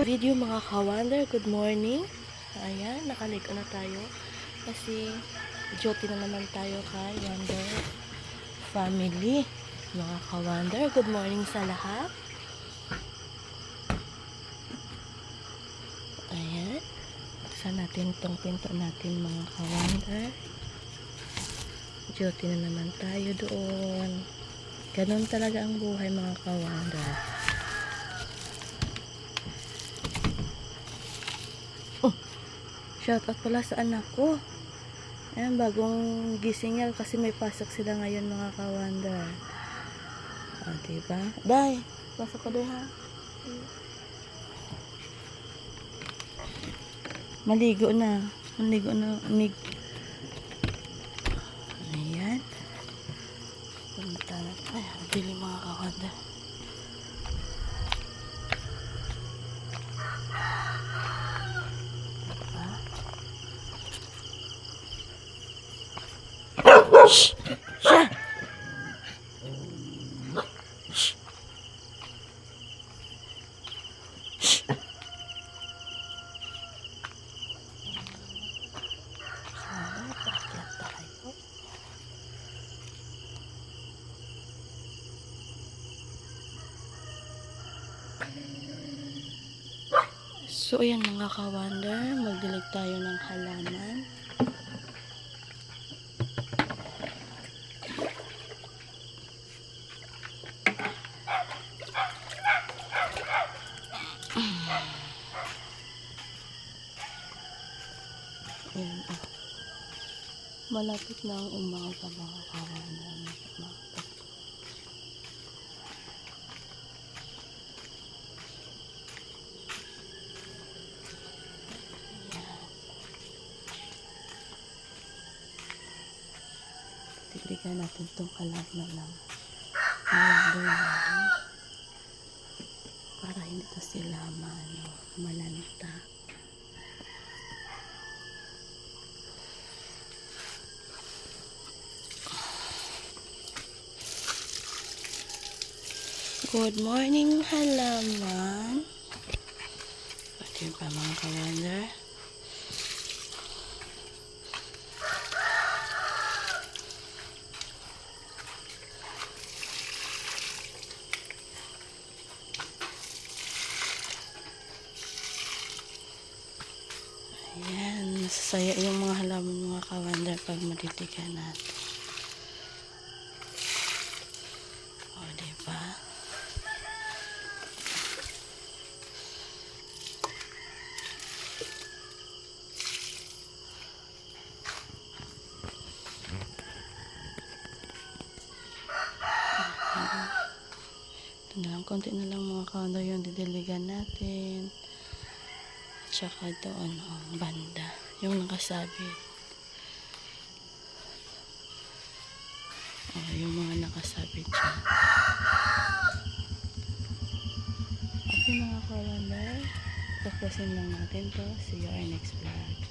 Video mga ka-wonder, good morning. Ayan, nakaligo na tayo kasi duty na naman tayo kay Wonder Family. Mga ka-wonder, good morning sa lahat. Ayan, buksan natin itong pinto natin mga ka-wonder. Duty na naman tayo doon. Ganon talaga ang buhay mga ka-wonder. Shoutout pala sa anak ko. Ayan, bagong gising yan kasi may pasok sila ngayon mga ka-wonder. O, diba? Day, pasok ko doon ha. Maligo na. Ayan. Punta na. Ay, bili mga ka-wonder. Shh! Siya! Shh! Shh! So, ayan mga ka-wonder, magdilig tayo ng halaman. Ayan, malapit na ang umaga mga ka-wonder. Tignan natin itong halaman lang. Para hindi ito sila malanta. Good morning halaman. Pati pa mga ka-wonder. Ayan, masasaya yung mga halaman mga ka-wonder pag madiligan natin. O, diba? Ito na lang, konti na lang mga ka-wonder yung didiligan natin. Tsaka doon, banda. Yung nakasabit. Yung mga nakasabit dyan. Okay mga ka-wonder. Tapusin lang natin to. See you our next vlog.